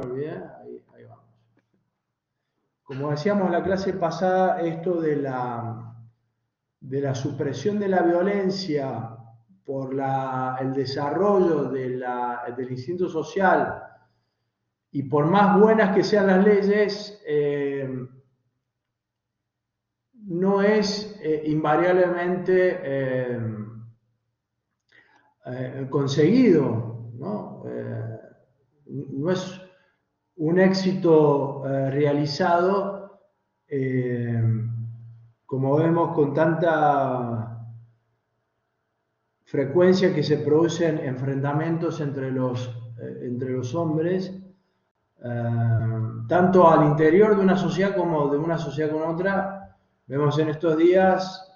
Bien, ahí vamos. Como decíamos en la clase pasada, esto de la supresión de la violencia por el desarrollo del instinto social y por más buenas que sean las leyes, no es invariablemente conseguido, ¿no? No es un éxito realizado, como vemos con tanta frecuencia que se producen enfrentamientos entre los hombres, tanto al interior de una sociedad como de una sociedad con otra. Vemos en estos días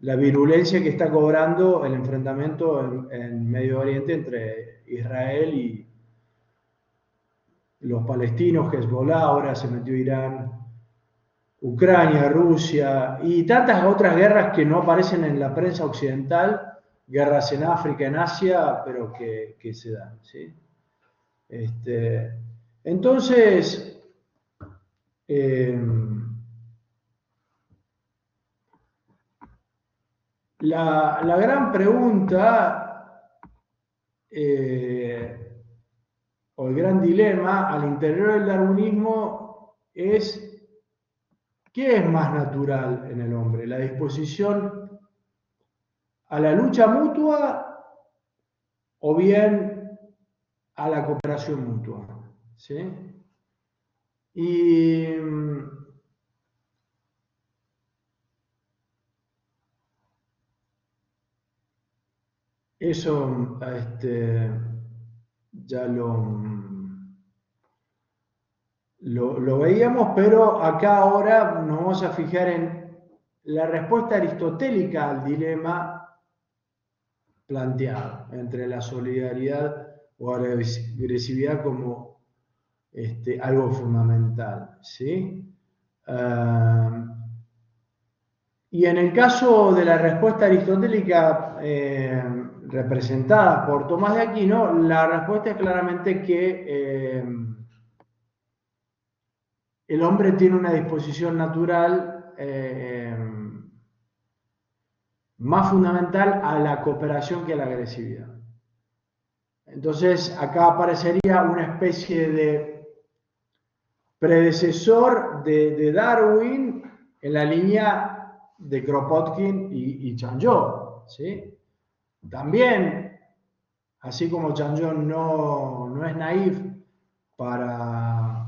la virulencia que está cobrando el enfrentamiento en Medio Oriente entre Israel y los palestinos, Hezbollah, ahora se metió Irán, Ucrania, Rusia y tantas otras guerras que no aparecen en la prensa occidental, guerras en África, en Asia, pero que se dan, ¿sí? Entonces, la gran pregunta o el gran dilema al interior del darwinismo es: ¿qué es más natural en el hombre? ¿La disposición a la lucha mutua o bien a la cooperación mutua? ¿Sí? Y eso ya lo veíamos, pero acá ahora nos vamos a fijar en la respuesta aristotélica al dilema planteado entre la solidaridad o agresividad como algo fundamental, ¿sí? Y en el caso de la respuesta aristotélica representada por Tomás de Aquino, la respuesta es claramente que el hombre tiene una disposición natural más fundamental a la cooperación que a la agresividad. Entonces, acá aparecería una especie de predecesor de Darwin en la línea de Kropotkin y Chanjot, ¿sí? También, así como Chanjot no es naif para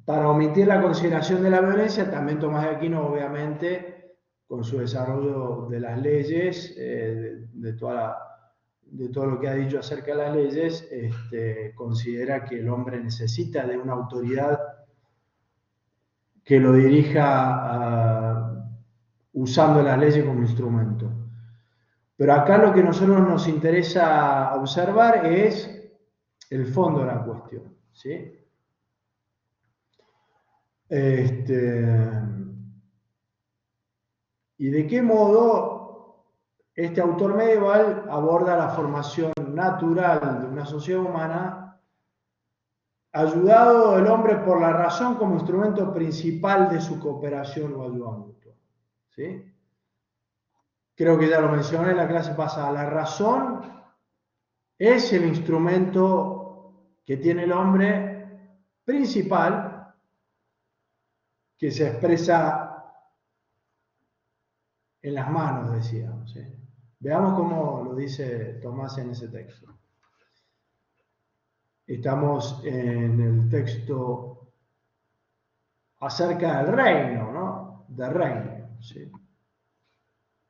omitir la consideración de la violencia, también Tomás de Aquino, obviamente, con su desarrollo de las leyes, de todo lo que ha dicho acerca de las leyes, considera que el hombre necesita de una autoridad que lo dirija usando las leyes como instrumento. Pero acá lo que a nosotros nos interesa observar es el fondo de la cuestión, ¿sí? Y de qué modo este autor medieval aborda la formación natural de una sociedad humana, ayudado el hombre por la razón como instrumento principal de su cooperación o ayuda mutua, ¿sí? Creo que ya lo mencioné en la clase pasada. La razón es el instrumento que tiene el hombre principal, que se expresa en las manos, decíamos, ¿sí? Veamos cómo lo dice Tomás en ese texto. Estamos en el texto acerca del reino, ¿no? Del reino, ¿sí?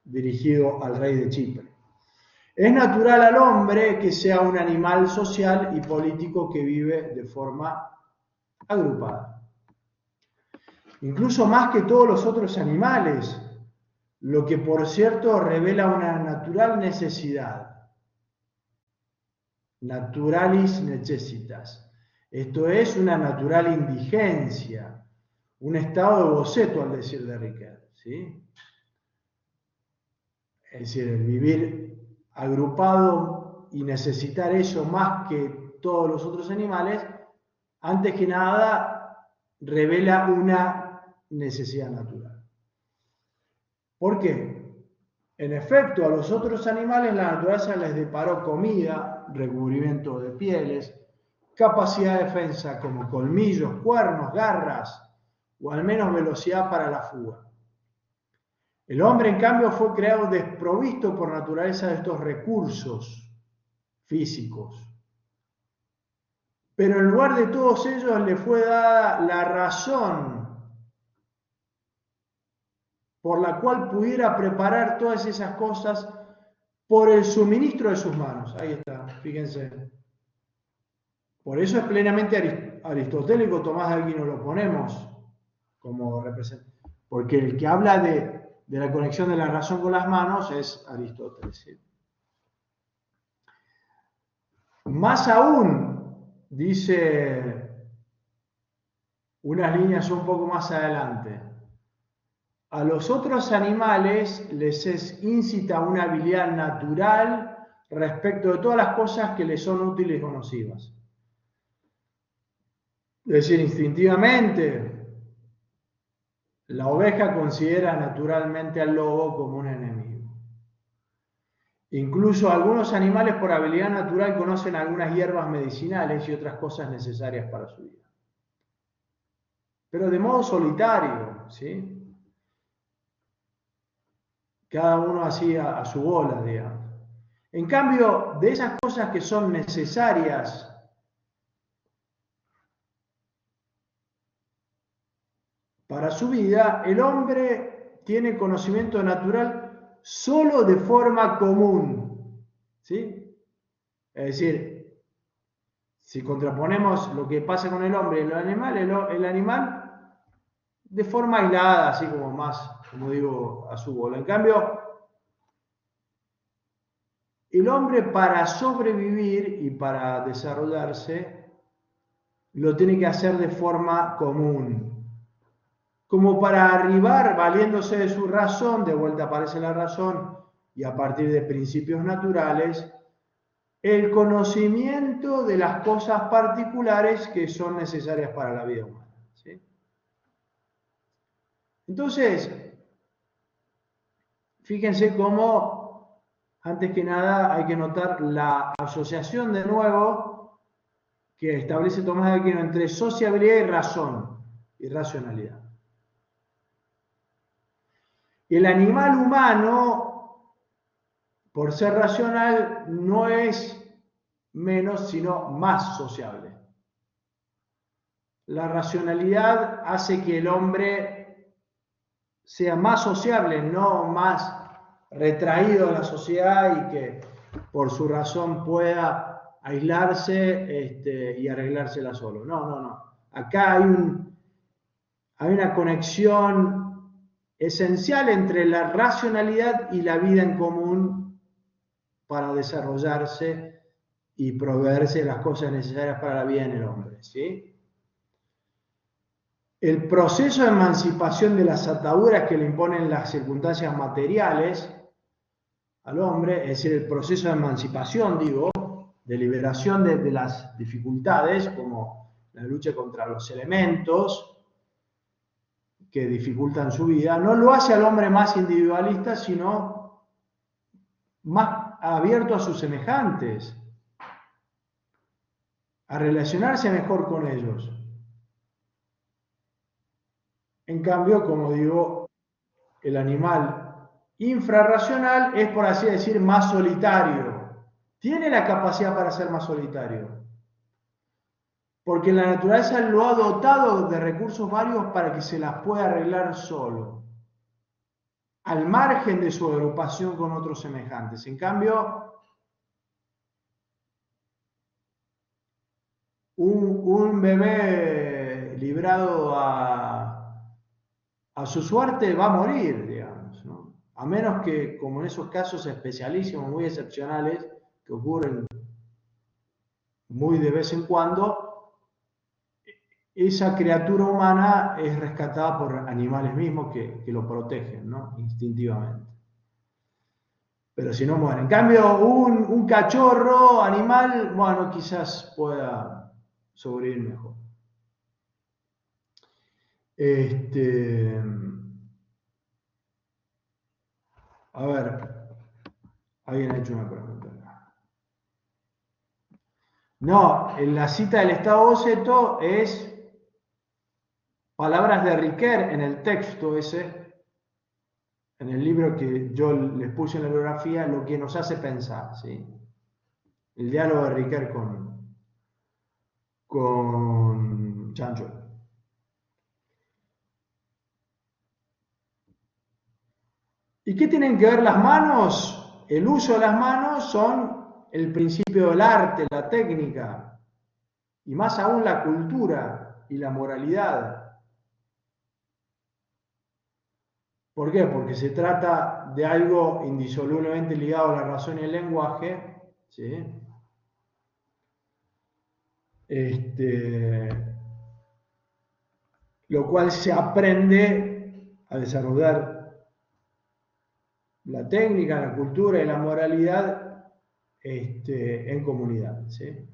Dirigido al rey de Chipre. Es natural al hombre que sea un animal social y político que vive de forma agrupada. Incluso más que todos los otros animales, lo que por cierto revela una natural necesidad. Naturalis necessitas. Esto es una natural indigencia, un estado de boceto, al decir de Riquet, ¿sí? Es decir, el vivir agrupado y necesitar eso más que todos los otros animales, antes que nada revela una necesidad natural. ¿Por qué? En efecto, a los otros animales la naturaleza les deparó comida, recubrimiento de pieles, capacidad de defensa como colmillos, cuernos, garras o al menos velocidad para la fuga. El hombre, en cambio, fue creado desprovisto por naturaleza de estos recursos físicos. Pero en lugar de todos ellos le fue dada la razón por la cual pudiera preparar todas esas cosas por el suministro de sus manos. Ahí está, fíjense. Por eso es plenamente aristotélico. Tomás de Aquino lo ponemos como representante. Porque el que habla de la conexión de la razón con las manos es Aristóteles. ¿Sí? Más aún, dice unas líneas un poco más adelante, a los otros animales les es incita una habilidad natural respecto de todas las cosas que les son útiles o nocivas. Es decir, instintivamente, la oveja considera naturalmente al lobo como un enemigo. Incluso algunos animales por habilidad natural conocen algunas hierbas medicinales y otras cosas necesarias para su vida. Pero de modo solitario, ¿sí? Cada uno así a su bola, digamos. En cambio, de esas cosas que son necesarias para su vida, el hombre tiene conocimiento natural solo de forma común, ¿sí? Es decir, si contraponemos lo que pasa con el hombre y el animal, el animal de forma aislada, así como más, como digo, a su bola. En cambio, el hombre para sobrevivir y para desarrollarse lo tiene que hacer de forma común. Como para arribar, valiéndose de su razón, de vuelta aparece la razón, y a partir de principios naturales, el conocimiento de las cosas particulares que son necesarias para la vida humana. ¿Sí? Entonces, fíjense cómo, antes que nada, hay que notar la asociación de nuevo que establece Tomás de Aquino entre sociabilidad y razón, y racionalidad. El animal humano, por ser racional, no es menos, sino más sociable. La racionalidad hace que el hombre sea más sociable, no más retraído de la sociedad y que por su razón pueda aislarse y arreglársela solo. No. Acá hay una conexión esencial entre la racionalidad y la vida en común para desarrollarse y proveerse las cosas necesarias para la vida en el hombre, ¿sí? El proceso de emancipación de las ataduras que le imponen las circunstancias materiales al hombre, es decir, el proceso de emancipación, digo, de liberación de las dificultades, como la lucha contra los elementos que dificultan su vida, no lo hace al hombre más individualista, sino más abierto a sus semejantes, a relacionarse mejor con ellos. En cambio, como digo, el animal infrarracional es, por así decir, más solitario. Tiene la capacidad para ser más solitario. Porque la naturaleza lo ha dotado de recursos varios para que se las pueda arreglar solo, al margen de su agrupación con otros semejantes. En cambio, un bebé librado a su suerte va a morir, digamos, ¿no? A menos que, como en esos casos especialísimos, muy excepcionales, que ocurren muy de vez en cuando, esa criatura humana es rescatada por animales mismos que lo protegen, ¿no? Instintivamente. pero si no muere. En cambio, un cachorro animal, bueno, quizás pueda sobrevivir mejor. A ver, alguien ha hecho una pregunta. No, en la cita del Estado Boceto es palabras de Riquer en el texto ese, en el libro que yo les puse en la biografía, lo que nos hace pensar, ¿sí? El diálogo de Riquer con Chancho. ¿Y qué tienen que ver las manos? El uso de las manos son el principio del arte, la técnica, y más aún la cultura y la moralidad. ¿Por qué? Porque se trata de algo indisolublemente ligado a la razón y el lenguaje, ¿sí? Lo cual se aprende a desarrollar la técnica, la cultura y la moralidad en comunidad, ¿sí?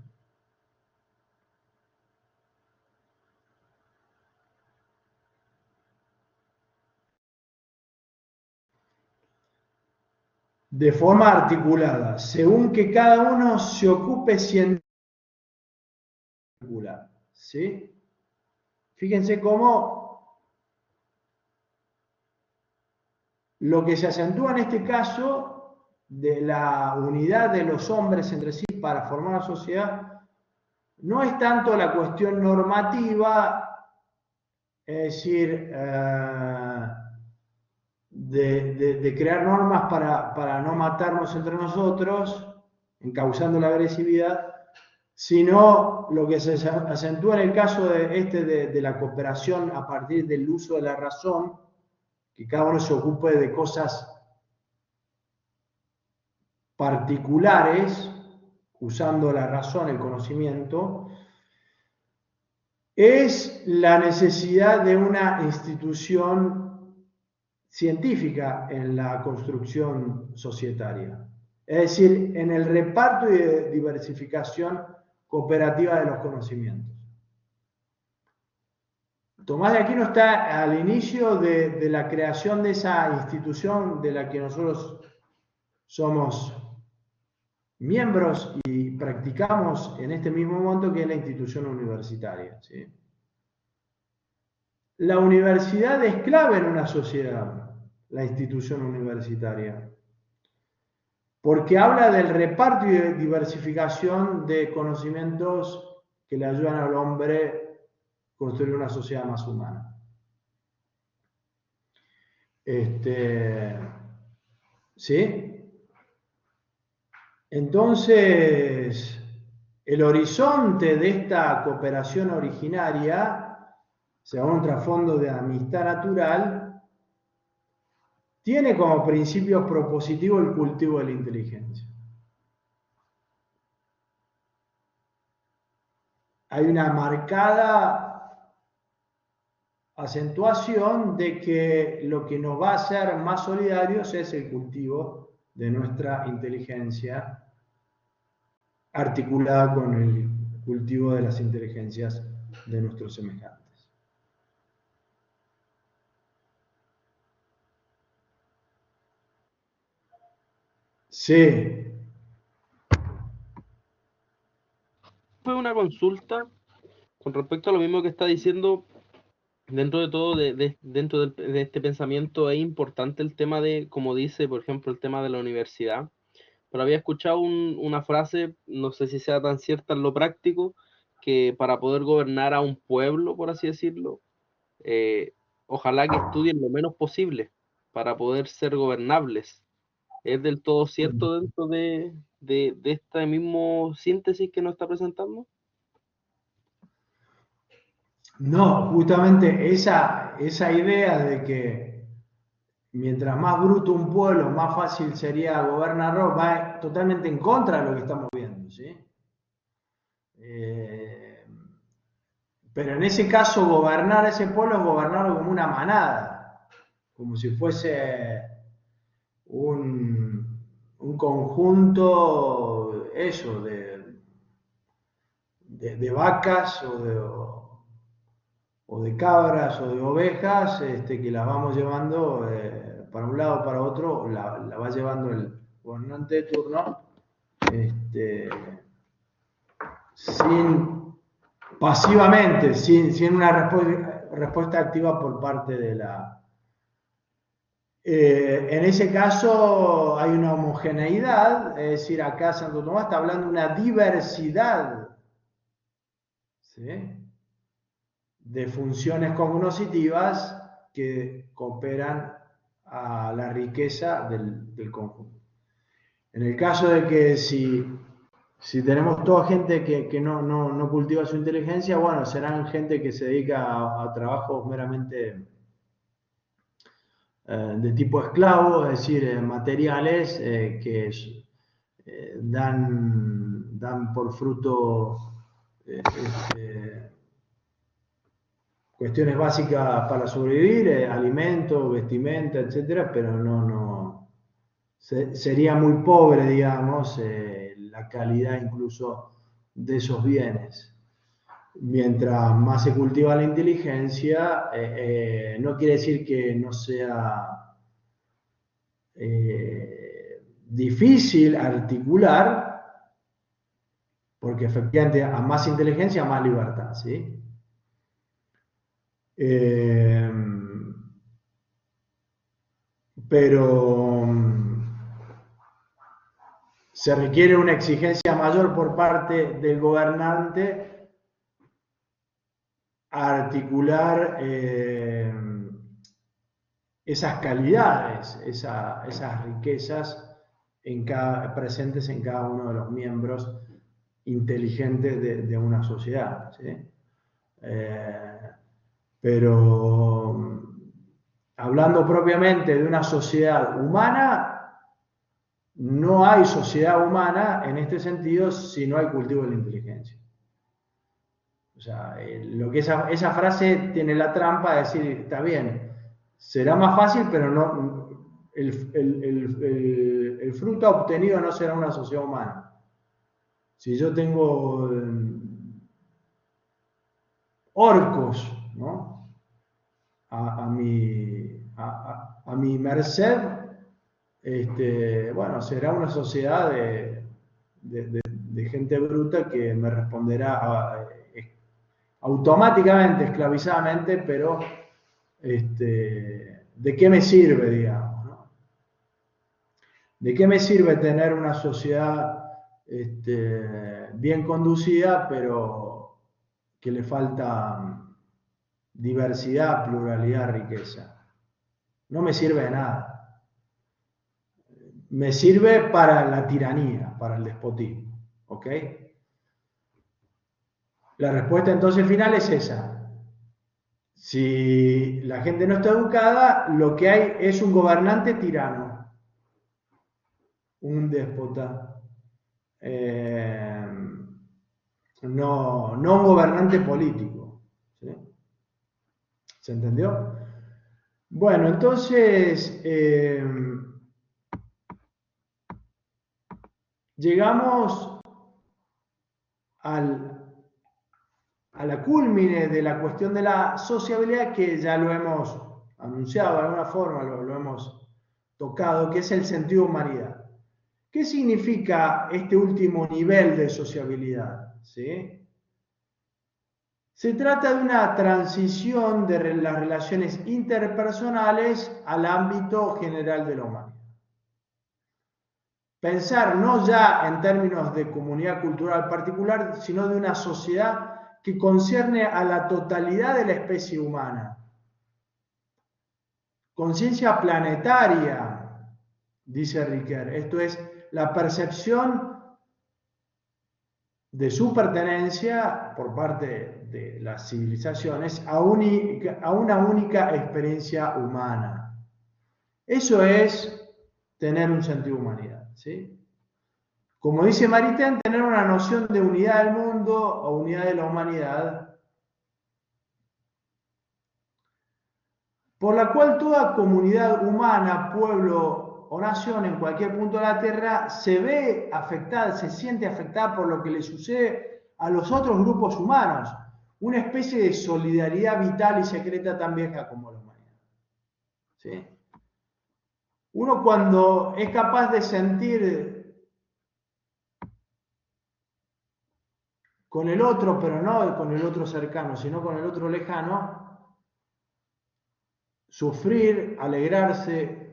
De forma articulada, según que cada uno se ocupe siendo articular, ¿sí? Fíjense cómo lo que se acentúa en este caso de la unidad de los hombres entre sí para formar una sociedad no es tanto la cuestión normativa, es decir, de crear normas para no matarnos entre nosotros, encauzando la agresividad, sino lo que se acentúa en el caso de la cooperación a partir del uso de la razón, que cada uno se ocupe de cosas particulares, usando la razón, el conocimiento, es la necesidad de una institución científica en la construcción societaria. Es decir, en el reparto y diversificación cooperativa de los conocimientos. Tomás de Aquino está al inicio de la creación de esa institución de la que nosotros somos miembros y practicamos en este mismo momento, que es la institución universitaria, ¿sí? La universidad es clave en una sociedad, la institución universitaria, porque habla del reparto y de diversificación de conocimientos que le ayudan al hombre a construir una sociedad más humana. ¿Sí? Entonces, el horizonte de esta cooperación originaria, según un trasfondo de amistad natural, tiene como principio propositivo el cultivo de la inteligencia. Hay una marcada acentuación de que lo que nos va a hacer más solidarios es el cultivo de nuestra inteligencia, articulada con el cultivo de las inteligencias de nuestros semejantes. Sí. Fue una consulta con respecto a lo mismo que está diciendo. Dentro de todo, dentro de este pensamiento es importante el tema de, como dice, por ejemplo, el tema de la universidad. Pero había escuchado una frase, no sé si sea tan cierta en lo práctico, que para poder gobernar a un pueblo, por así decirlo, eh, ojalá que estudien lo menos posible para poder ser gobernables. ¿Es del todo cierto dentro de esta mismo síntesis que nos está presentando? No, justamente esa idea de que mientras más bruto un pueblo, más fácil sería gobernarlo, va totalmente en contra de lo que estamos viendo, ¿sí? Pero en ese caso, gobernar a ese pueblo es gobernarlo como una manada, como si fuese un, un conjunto, eso, de vacas o de cabras o de ovejas, que las vamos llevando para un lado o para otro, la va llevando el gobernante de turno, sin pasivamente, sin una respuesta activa por parte de la... en ese caso hay una homogeneidad, es decir, acá Santo Tomás está hablando de una diversidad, ¿sí?, de funciones cognoscitivas que cooperan a la riqueza del conjunto. En el caso de que si tenemos toda gente que no cultiva su inteligencia, bueno, serán gente que se dedica a trabajos meramente de tipo esclavo, es decir, materiales que dan por fruto cuestiones básicas para sobrevivir, alimento, vestimenta, etcétera, pero sería muy pobre, digamos, la calidad incluso de esos bienes. Mientras más se cultiva la inteligencia, no quiere decir que no sea difícil articular, porque efectivamente a más inteligencia, más libertad, ¿sí? Pero se requiere una exigencia mayor por parte del gobernante a articular esas calidades, esas riquezas presentes en cada uno de los miembros inteligentes de una sociedad, ¿sí? Pero hablando propiamente de una sociedad humana, no hay sociedad humana en este sentido si no hay cultivo de la inteligencia. O sea, lo que esa frase tiene la trampa de decir, está bien, será más fácil, pero no, el fruto obtenido no será una sociedad humana. Si yo tengo orcos, ¿no?, a mi merced, bueno, será una sociedad de gente bruta que me responderá automáticamente, esclavizadamente, pero ¿de qué me sirve, digamos, ¿no? ¿De qué me sirve tener una sociedad bien conducida, pero que le falta diversidad, pluralidad, riqueza? No me sirve de nada. Me sirve para la tiranía, para el despotismo, ¿ok? La respuesta entonces final es esa. Si la gente no está educada, lo que hay es un gobernante tirano, un déspota, no un gobernante político, ¿sí? ¿Se entendió? Bueno, entonces llegamos a la cúlmine de la cuestión de la sociabilidad, que ya lo hemos anunciado de alguna forma, lo hemos tocado, que es el sentido de humanidad. ¿Qué significa este último nivel de sociabilidad? ¿Sí? Se trata de una transición de las relaciones interpersonales al ámbito general de la humanidad. Pensar no ya en términos de comunidad cultural particular, sino de una sociedad que concierne a la totalidad de la especie humana. Conciencia planetaria, dice Ricoeur, esto es la percepción de su pertenencia por parte de las civilizaciones a una única experiencia humana. Eso es tener un sentido de humanidad, ¿sí? Como dice Maritain, tener una noción de unidad del mundo o unidad de la humanidad, por la cual toda comunidad humana, pueblo o nación en cualquier punto de la Tierra se ve afectada, se siente afectada por lo que le sucede a los otros grupos humanos. Una especie de solidaridad vital y secreta tan vieja como la humanidad. ¿Sí? Uno cuando es capaz de sentir con el otro, pero no con el otro cercano, sino con el otro lejano, sufrir, alegrarse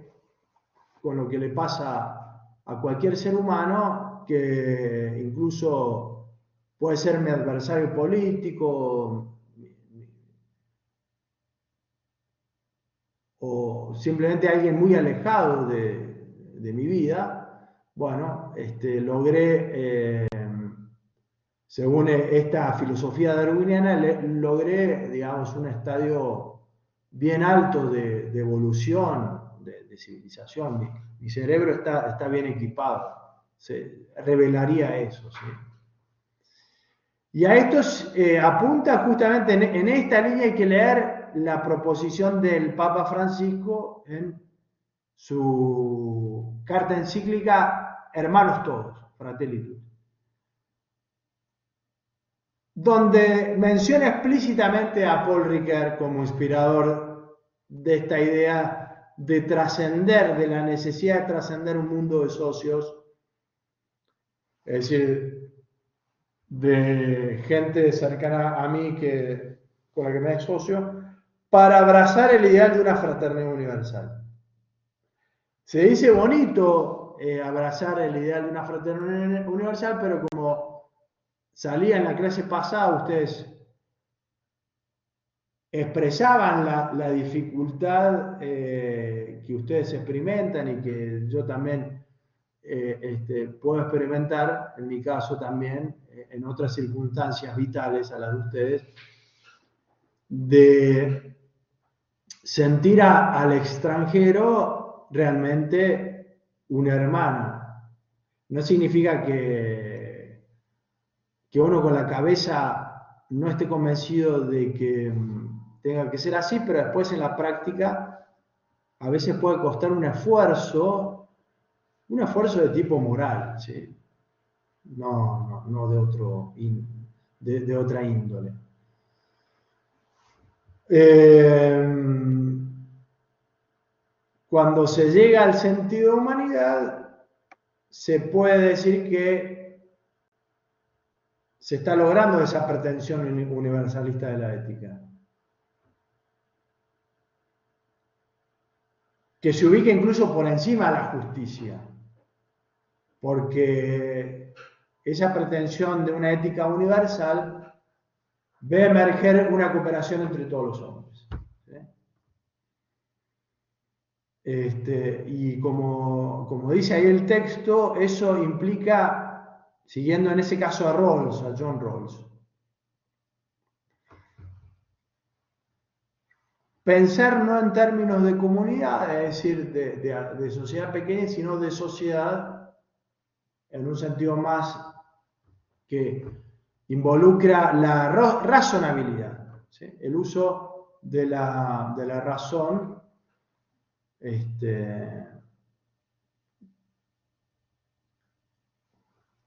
con lo que le pasa a cualquier ser humano, que incluso puede ser mi adversario político o simplemente alguien muy alejado de mi vida. Bueno, logré, según esta filosofía darwiniana, logré, digamos, un estadio bien alto de evolución, de civilización. Mi cerebro está bien equipado. Se revelaría eso, ¿sí? Y a esto apunta justamente en esta línea. Hay que leer la proposición del Papa Francisco en su carta encíclica Hermanos Todos, Fratelli Tutti, donde menciona explícitamente a Paul Ricoeur como inspirador de esta idea de trascender, de la necesidad de trascender un mundo de socios, es decir, de gente cercana a mí con la que me asocio, para abrazar el ideal de una fraternidad universal. Se dice bonito abrazar el ideal de una fraternidad universal, pero como salía en la clase pasada, ustedes expresaban la dificultad que ustedes experimentan y que yo también puedo experimentar, en mi caso también, en otras circunstancias vitales a las de ustedes, de sentir al extranjero realmente un hermano. No significa que uno con la cabeza no esté convencido de que tenga que ser así, pero después en la práctica a veces puede costar un esfuerzo de tipo moral, ¿sí? No de de otra índole. Cuando se llega al sentido de humanidad, se puede decir que se está logrando esa pretensión universalista de la ética, que se ubica incluso por encima de la justicia, porque esa pretensión de una ética universal ve emerger una cooperación entre todos los hombres. Y como dice ahí el texto, eso implica, siguiendo en ese caso a Rawls, a John Rawls, pensar no en términos de comunidad, es decir, de sociedad pequeña, sino de sociedad en un sentido más que involucra la razonabilidad, ¿sí? El uso de la razón,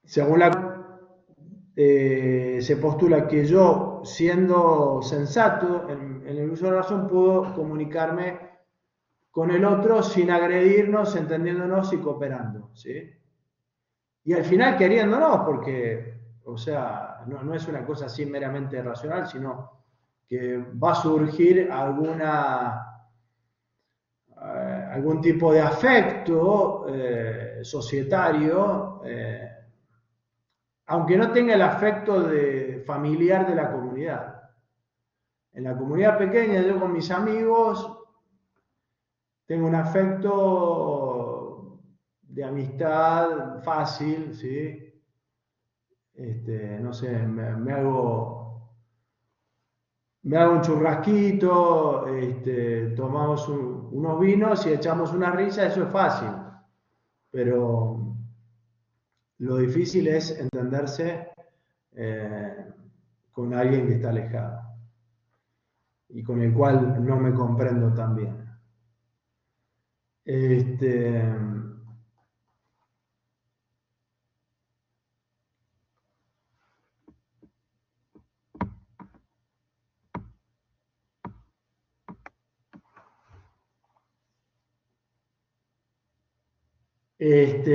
según se postula que yo, siendo sensato en el uso de la razón, puedo comunicarme con el otro sin agredirnos, entendiéndonos y cooperando, ¿sí? Y al final queriéndonos, porque, o sea, no es una cosa así meramente racional, sino que va a surgir algún tipo de afecto societario, aunque no tenga el afecto familiar de la comunidad. En la comunidad pequeña, yo con mis amigos tengo un afecto de amistad fácil, ¿sí? No sé, me hago un churrasquito, tomamos unos vinos y echamos una risa, eso es fácil. Pero lo difícil es entenderse con alguien que está alejado y con el cual no me comprendo tan bien. Este,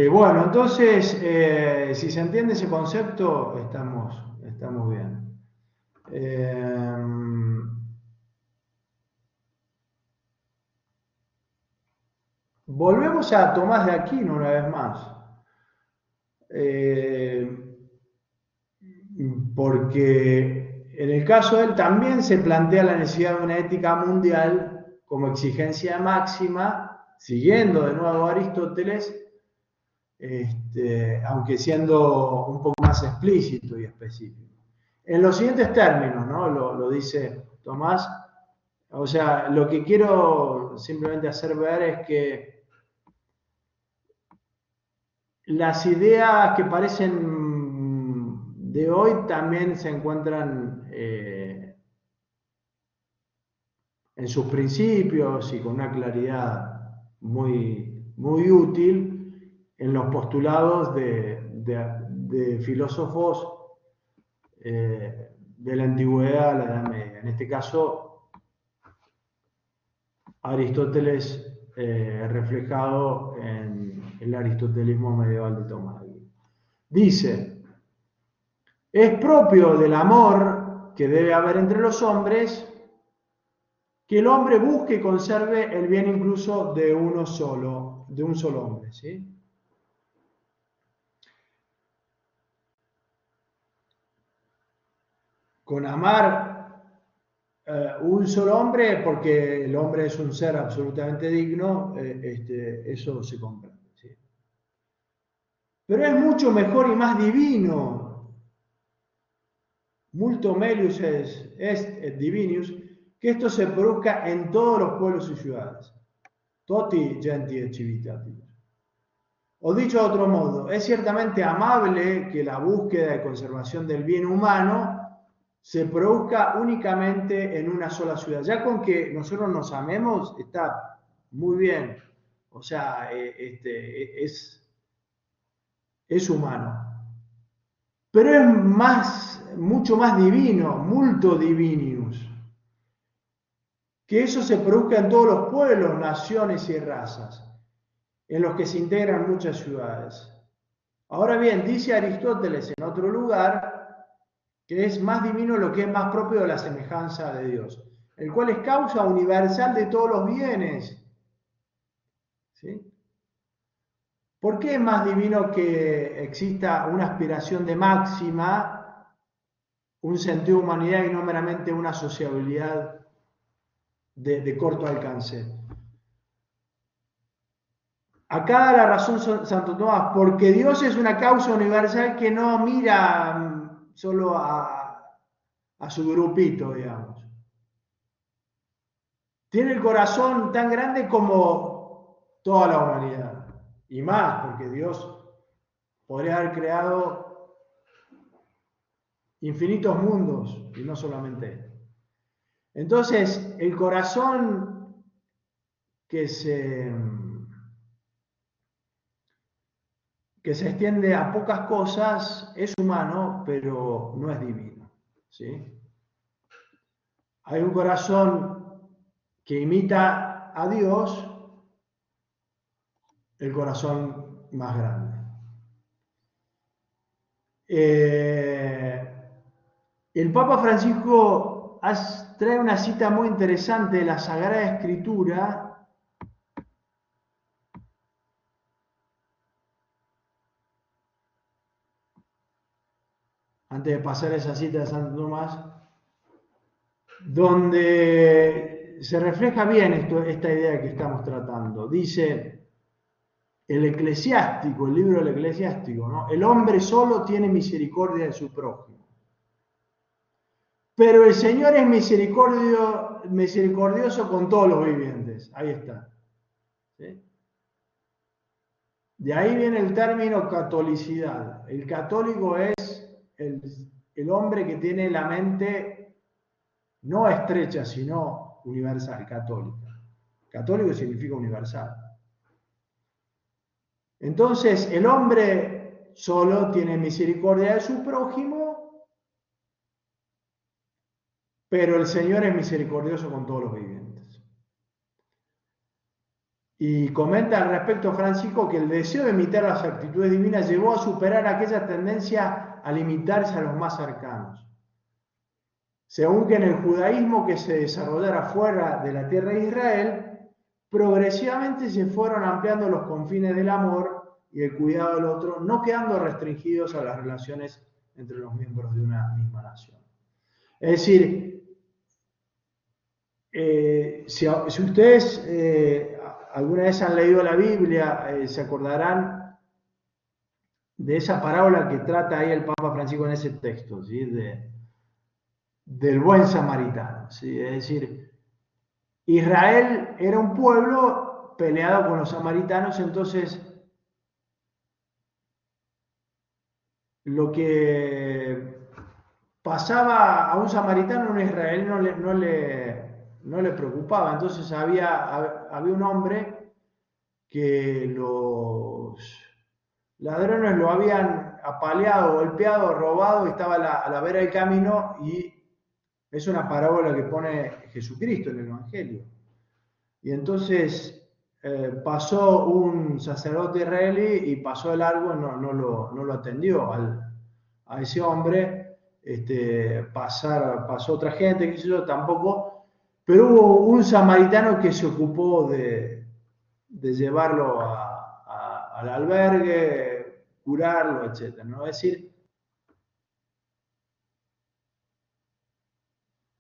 bueno, entonces, si se entiende ese concepto, estamos bien. Volvemos a Tomás de Aquino una vez más. Porque en el caso de él también se plantea la necesidad de una ética mundial como exigencia máxima, siguiendo de nuevo a Aristóteles, aunque siendo un poco más explícito y específico. En los siguientes términos, ¿no? Lo dice Tomás. O sea, lo que quiero simplemente hacer ver es que las ideas que parecen de hoy también se encuentran en sus principios y con una claridad muy útil en los postulados de filósofos de la antigüedad a la Edad Media. En este caso, Aristóteles reflejado en el aristotelismo medieval de Tomás de Aquino. Dice, es propio del amor que debe haber entre los hombres que el hombre busque y conserve el bien incluso de un solo hombre, ¿sí? Con amar un solo hombre, porque el hombre es un ser absolutamente digno, eso se comprende, ¿sí? Pero es mucho mejor y más divino, multo melius est et divinius, que esto se produzca en todos los pueblos y ciudades. Toti genti et civitatis. O dicho de otro modo, es ciertamente amable que la búsqueda y conservación del bien humano se produzca únicamente en una sola ciudad. Ya con que nosotros nos amemos está muy bien. O sea, es humano. Pero es mucho más divino, multo divinius, que eso se produzca en todos los pueblos, naciones y razas, en los que se integran muchas ciudades. Ahora bien, dice Aristóteles en otro lugar que es más divino lo que es más propio de la semejanza de Dios, el cual es causa universal de todos los bienes. ¿Sí? ¿Por qué es más divino que exista una aspiración de máxima, un sentido de humanidad y no meramente una sociabilidad de corto alcance? Acá da la razón Santo Tomás, porque Dios es una causa universal que no mira solo a su grupito, digamos. Tiene el corazón tan grande como toda la humanidad. Y más, porque Dios podría haber creado infinitos mundos y no solamente este. Entonces, el corazón que se extiende a pocas cosas es humano, pero no es divino, ¿sí? Hay un corazón que imita a Dios, el corazón más grande. El Papa Francisco trae una cita muy interesante de la Sagrada Escritura, antes de pasar esa cita de Santo Tomás, donde se refleja bien esta idea que estamos tratando. Dice el Eclesiástico, el libro del Eclesiástico, ¿no? El hombre solo tiene misericordia de su prójimo, pero el Señor es misericordioso con todos los vivientes. Ahí está. ¿Sí? De ahí viene el término catolicidad. El católico es el hombre que tiene la mente no estrecha, sino universal, católica. Católico significa universal. Entonces, el hombre solo tiene misericordia de su prójimo, pero el Señor es misericordioso con todos los vivientes. Y comenta al respecto Francisco que el deseo de imitar las actitudes divinas llevó a superar aquella tendencia a limitarse a los más cercanos. Según que en el judaísmo que se desarrollara fuera de la tierra de Israel, progresivamente se fueron ampliando los confines del amor y el cuidado del otro, no quedando restringidos a las relaciones entre los miembros de una misma nación. Es decir, si ustedes alguna vez han leído la Biblia, se acordarán de esa parábola que trata ahí el Papa Francisco en ese texto, ¿sí? Del buen samaritano, ¿sí? Es decir, Israel era un pueblo peleado con los samaritanos, entonces lo que pasaba a un samaritano, a un israelí no le preocupaba. Entonces había un hombre que los ladrones lo habían apaleado, golpeado, robado, estaba a la vera del camino, y es una parábola que pone Jesucristo en el Evangelio. Y entonces pasó un sacerdote israelí y pasó de largo, no lo atendió a ese hombre. Pasó otra gente, qué sé yo, tampoco, pero hubo un samaritano que se ocupó de llevarlo al albergue, curarlo, etc., ¿no? Es decir,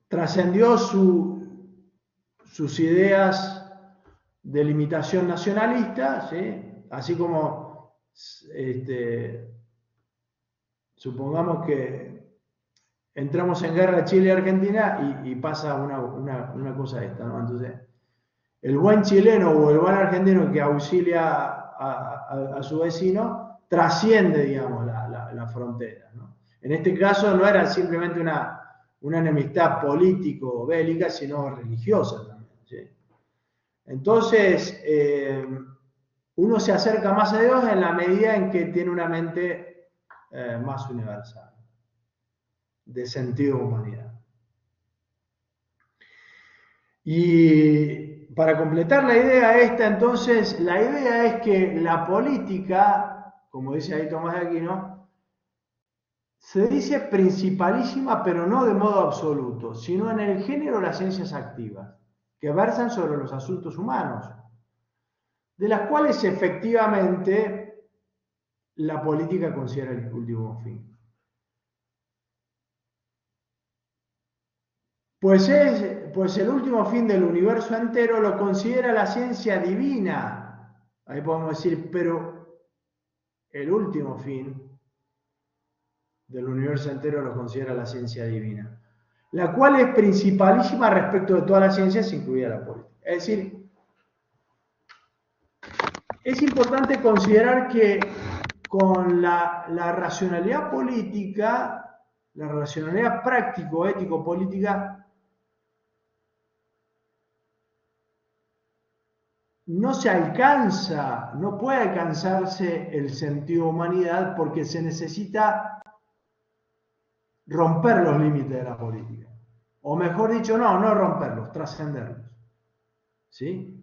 trascendió sus ideas de limitación nacionalista, ¿sí? Así como supongamos que entramos en guerra Chile y Argentina y pasa una cosa de esta, ¿no? Entonces, el buen chileno o el buen argentino que auxilia a su vecino trasciende, digamos, la frontera, ¿no? En este caso no era simplemente una enemistad político-bélica, sino religiosa también, ¿sí? Entonces, uno se acerca más a Dios en la medida en que tiene una mente más universal, de sentido de humanidad. Y para completar la idea esta, entonces, la idea es que la política, como dice ahí Tomás de Aquino, se dice principalísima, pero no de modo absoluto, sino en el género de las ciencias activas, que versan sobre los asuntos humanos, de las cuales efectivamente la política considera el último fin. Pues el último fin del universo entero lo considera la ciencia divina. Ahí podemos decir, pero el último fin del universo entero lo considera la ciencia divina, la cual es principalísima respecto de todas las ciencias, incluida la política. Es decir, es importante considerar que con la racionalidad política, la racionalidad práctico-ético-política, no se alcanza, no puede alcanzarse el sentido de humanidad, porque se necesita romper los límites de la política. O mejor dicho, no romperlos, trascenderlos. ¿Sí?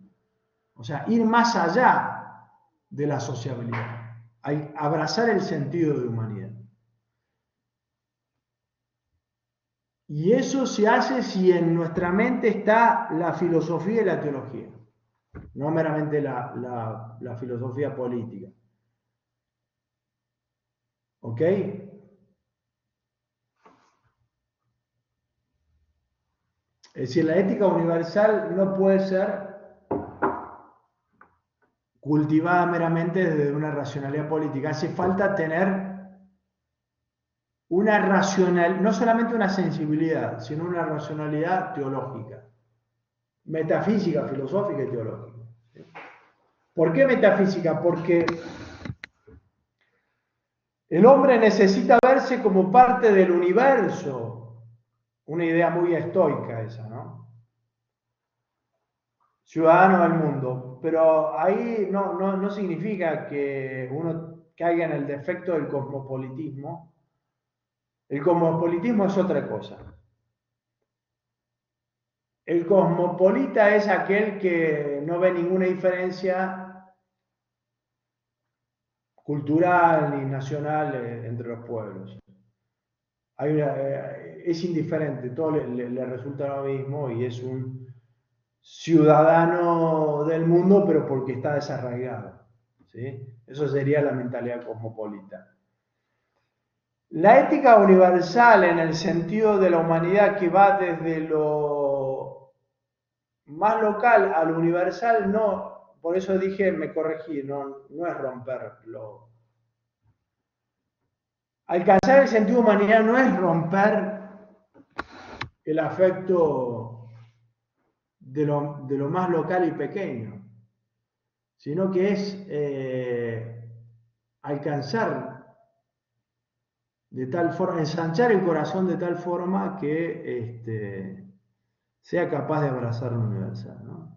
O sea, ir más allá de la sociabilidad, abrazar el sentido de humanidad. Y eso se hace si en nuestra mente está la filosofía y la teología, no meramente la filosofía política. ¿Ok? Es decir, la ética universal no puede ser cultivada meramente desde una racionalidad política. Hace falta tener una racionalidad, no solamente una sensibilidad, sino una racionalidad teológica, metafísica, filosófica y teológica. ¿Por qué metafísica? Porque el hombre necesita verse como parte del universo. Una idea muy estoica esa, ¿no? Ciudadano del mundo. pero ahí no significa que uno caiga en el defecto del cosmopolitismo. El cosmopolitismo es otra cosa. El cosmopolita es aquel que no ve ninguna diferencia cultural ni nacional entre los pueblos. Es indiferente, todo le resulta lo mismo y es un ciudadano del mundo, pero porque está desarraigado. ¿Sí? Eso sería la mentalidad cosmopolita. La ética universal en el sentido de la humanidad que va desde lo más local a lo universal, no, por eso dije, me corregí, no es romperlo. Alcanzar el sentido de humanidad no es romper el afecto de lo más local y pequeño, sino que es alcanzar de tal forma, ensanchar el corazón de tal forma que sea capaz de abrazar lo universal, ¿no?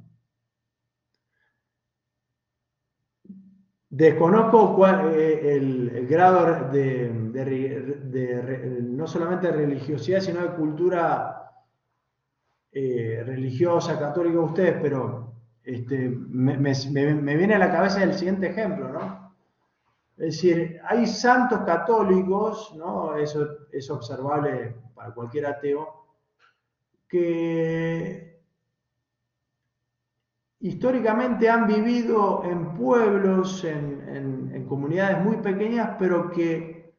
Desconozco el grado no solamente de religiosidad, sino de cultura religiosa, católica de ustedes, pero me viene a la cabeza el siguiente ejemplo, ¿no? Es decir, hay santos católicos, ¿no? Eso es observable para cualquier ateo, que históricamente han vivido en pueblos, en comunidades muy pequeñas, pero que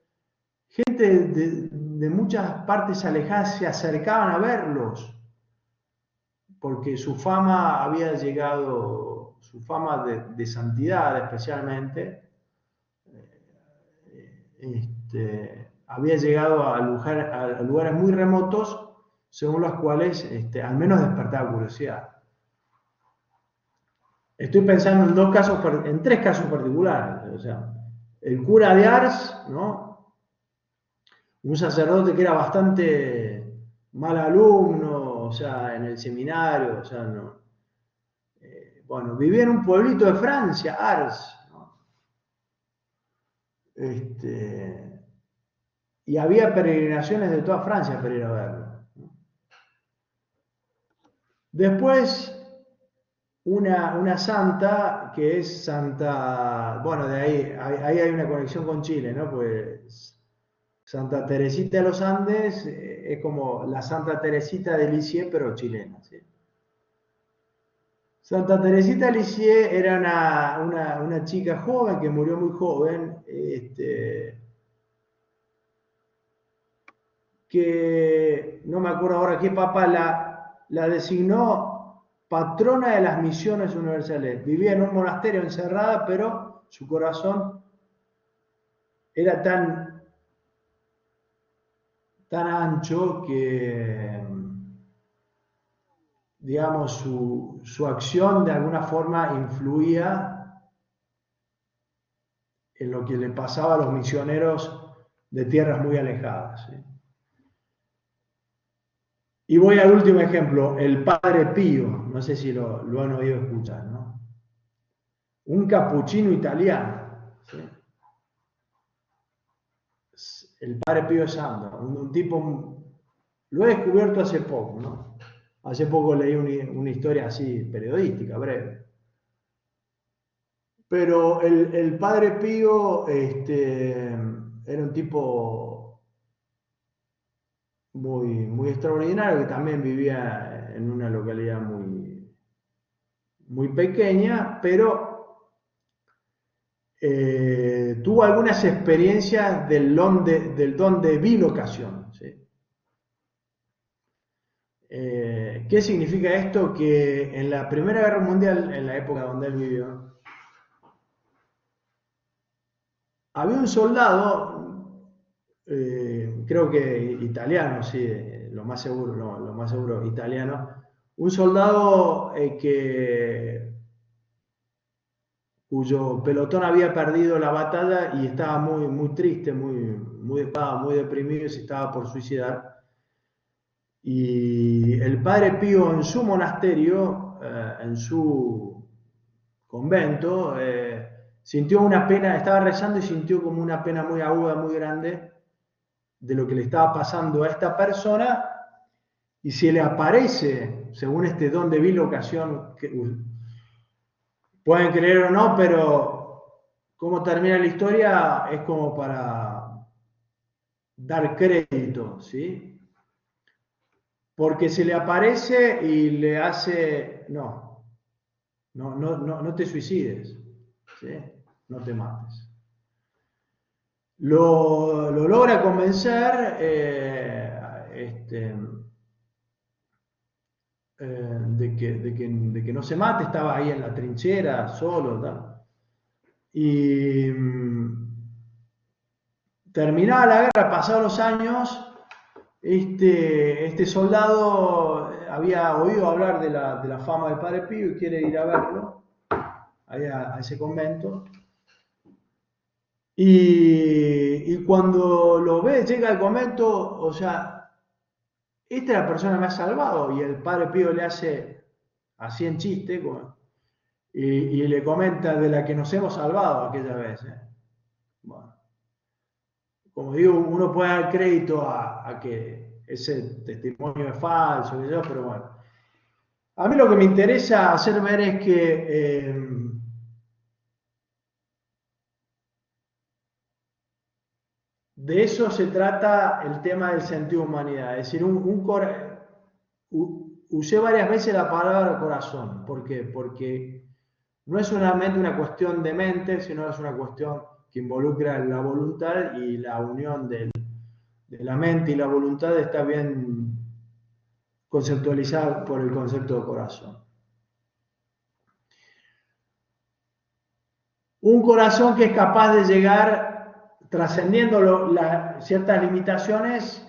gente de muchas partes alejadas se acercaban a verlos, porque su fama había llegado, su fama de santidad especialmente, había llegado a lugares muy remotos, según los cuales al menos despertaba curiosidad. Estoy pensando en tres casos particulares. O sea, el cura de Ars, ¿no? Un sacerdote que era bastante mal alumno, o sea, en el seminario, o sea, no. Bueno, vivía en un pueblito de Francia, Ars, ¿no? Y había peregrinaciones de toda Francia para ir a verlo. Después, una santa que es Santa, bueno, de ahí hay una conexión con Chile, ¿no? Pues Santa Teresita de los Andes es como la Santa Teresita de Lisieux, pero chilena, ¿sí? Santa Teresita de Lisieux era una chica joven que murió muy joven, que no me acuerdo ahora qué papa la designó patrona de las misiones universales. Vivía en un monasterio encerrada, pero su corazón era tan ancho que, digamos, su acción de alguna forma influía en lo que le pasaba a los misioneros de tierras muy alejadas, ¿sí? Y voy al último ejemplo, el Padre Pío, no sé si lo han oído escuchar, ¿no? Un capuchino italiano, ¿sí? El Padre Pío Santo, un tipo, lo he descubierto hace poco, ¿no? Hace poco leí una historia así, periodística, breve. Pero el Padre Pío era un tipo muy extraordinario, que también vivía en una localidad muy pequeña, pero tuvo algunas experiencias del don de bilocación, ¿sí? ¿Qué significa esto? Que en la Primera Guerra Mundial, en la época donde él vivió, había un soldado, creo que italiano, sí, lo más seguro italiano, un soldado cuyo pelotón había perdido la batalla y estaba muy triste, muy deprimido y se estaba por suicidar. Y el Padre Pío en su monasterio, en su convento, sintió una pena, estaba rezando y sintió como una pena muy aguda, muy grande de lo que le estaba pasando a esta persona, y se le aparece, según este don de bilocación, que pueden creer o no, pero cómo termina la historia es como para dar crédito, ¿sí? Porque se le aparece y le hace, no te suicides, ¿sí? No te mates. Lo logra convencer de que no se mate, estaba ahí en la trinchera, solo, ¿tá? Y terminada la guerra, pasados los años, este soldado había oído hablar de la fama del Padre Pío y quiere ir a verlo, a ese convento. Y cuando lo ve, llega al convento, o sea, esta es la persona que me ha salvado, y el Padre Pío le hace así en chiste, y le comenta de la que nos hemos salvado aquella vez. Bueno, como digo, uno puede dar crédito a que ese testimonio es falso, pero bueno. A mí lo que me interesa hacer ver es que de eso se trata el tema del sentido de humanidad. Es decir, usé varias veces la palabra corazón. ¿Por qué? Porque no es solamente una cuestión de mente, sino es una cuestión que involucra la voluntad, y la unión de la mente y la voluntad está bien conceptualizada por el concepto de corazón. Un corazón que es capaz de llegar, trascendiendo ciertas limitaciones,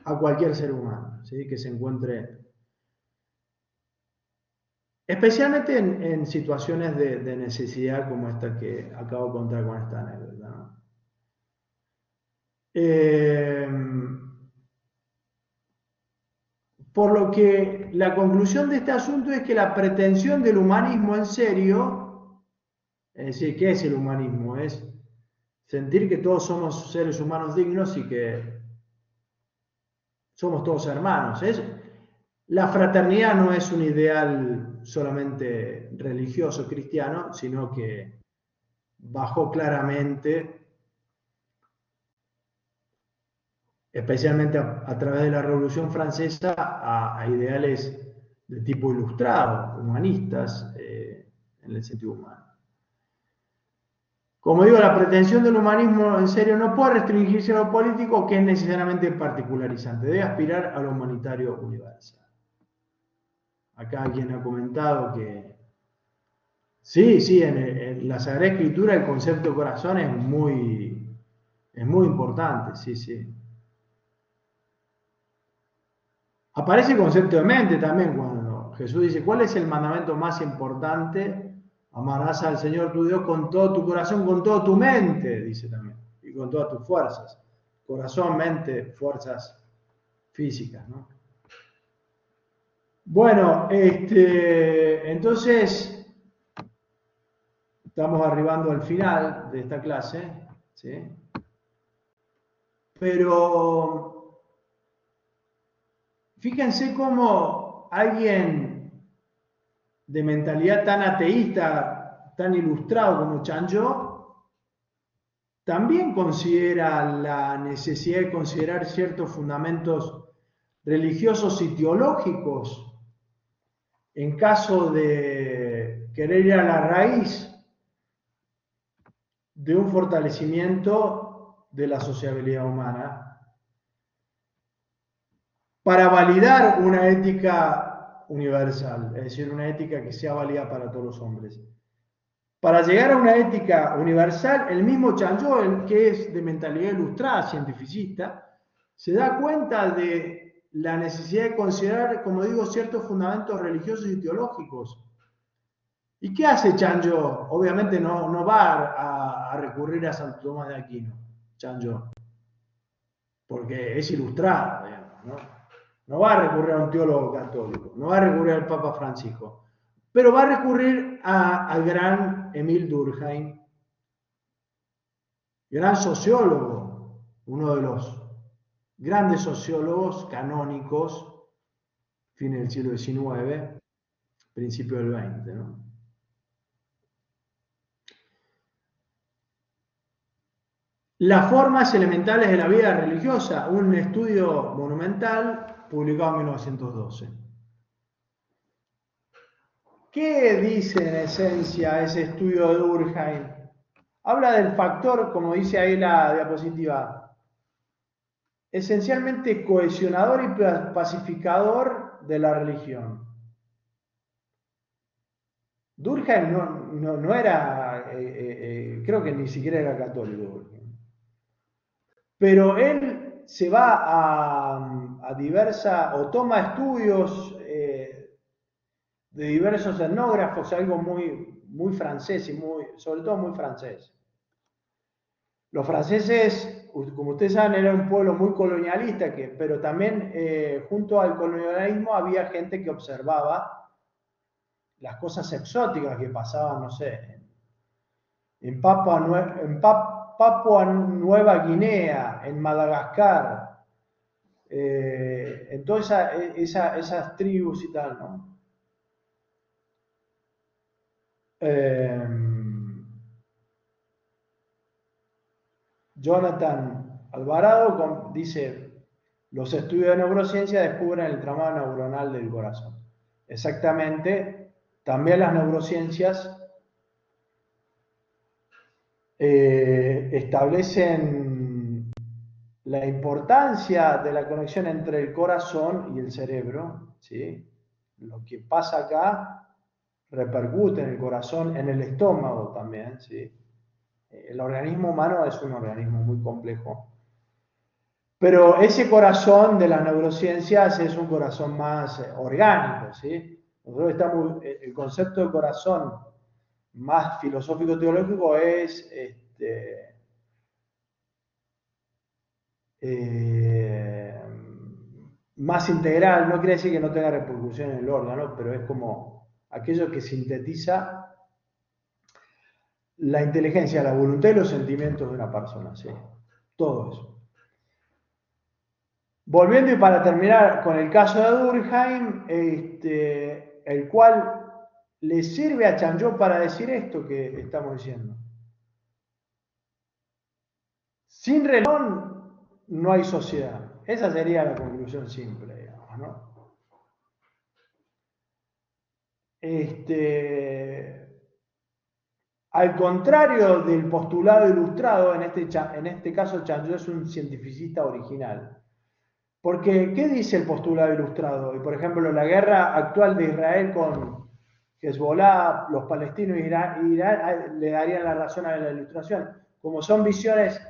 a cualquier ser humano, ¿sí? Que se encuentre, especialmente en situaciones de necesidad como esta que acabo de contar con esta anécdota, ¿no? Por lo que la conclusión de este asunto es que la pretensión del humanismo en serio, es decir, ¿qué es el humanismo? Es sentir que todos somos seres humanos dignos y que somos todos hermanos. La fraternidad no es un ideal solamente religioso cristiano, sino que bajó claramente, especialmente a través de la Revolución Francesa, a ideales de tipo ilustrado, humanistas, en el sentido humano. Como digo, la pretensión del humanismo en serio no puede restringirse a lo político, que es necesariamente particularizante, debe aspirar a lo humanitario universal. Acá alguien ha comentado que sí, en la Sagrada Escritura el concepto de corazón es muy importante, sí. Aparece el concepto de mente también cuando Jesús dice, ¿cuál es el mandamiento más importante? Amarás al Señor tu Dios con todo tu corazón, con toda tu mente, dice también, y con todas tus fuerzas. Corazón, mente, fuerzas físicas, ¿no? Bueno, entonces estamos arribando al final de esta clase, ¿sí? Pero fíjense cómo alguien de mentalidad tan ateísta, tan ilustrado como Chanjo, también considera la necesidad de considerar ciertos fundamentos religiosos y teológicos en caso de querer ir a la raíz de un fortalecimiento de la sociabilidad humana, para validar una ética universal, es decir, una ética que sea válida para todos los hombres. Para llegar a una ética universal, el mismo Chanjo, que es de mentalidad ilustrada, cientificista, se da cuenta de la necesidad de considerar, como digo, ciertos fundamentos religiosos y teológicos. ¿Y qué hace Chanjo? Obviamente no va a recurrir a Santo Tomás de Aquino, Chanjo, porque es ilustrado, digamos, ¿no? No va a recurrir a un teólogo católico, no va a recurrir al Papa Francisco. pero va a recurrir al gran Emil Durkheim, gran sociólogo, uno de los grandes sociólogos canónicos, fin del siglo XIX, principio del XX, ¿no? Las formas elementales de la vida religiosa, un estudio monumental publicado en 1912. ¿Qué dice en esencia ese estudio de Durkheim? Habla del factor, como dice ahí la diapositiva, esencialmente cohesionador y pacificador de la religión. Durkheim no era, creo que ni siquiera era católico, pero él se va o toma estudios de diversos etnógrafos, algo muy francés y sobre todo muy francés. Los franceses, como ustedes saben, eran un pueblo muy colonialista, pero también junto al colonialismo había gente que observaba las cosas exóticas que pasaban, no sé, en Papua Nueva Guinea, en Madagascar, en todas esas tribus y tal, ¿no? Jonathan Alvarado dice, los estudios de neurociencia descubren el tramado neuronal del corazón. Exactamente, también las neurociencias establecen la importancia de la conexión entre el corazón y el cerebro, ¿sí? Lo que pasa acá repercute en el corazón, en el estómago también, ¿sí? El organismo humano es un organismo muy complejo. Pero ese corazón de las neurociencias es un corazón más orgánico, ¿sí? Nosotros el concepto de corazón más filosófico-teológico es más integral, no quiere decir que no tenga repercusión en el órgano, pero es como aquello que sintetiza la inteligencia, la voluntad y los sentimientos de una persona, ¿sí? Todo eso. Volviendo y para terminar con el caso de Durkheim, el cual le sirve a Chanjot para decir esto que estamos diciendo. Sin religión no hay sociedad. Esa sería la conclusión simple, digamos, ¿no? Al contrario del postulado ilustrado, en este caso Chanjot es un cientificista original. Porque, ¿qué dice el postulado ilustrado? Y por ejemplo, la guerra actual de Israel con Hezbollah, los palestinos y Irán le darían la razón a la ilustración. Como son visiones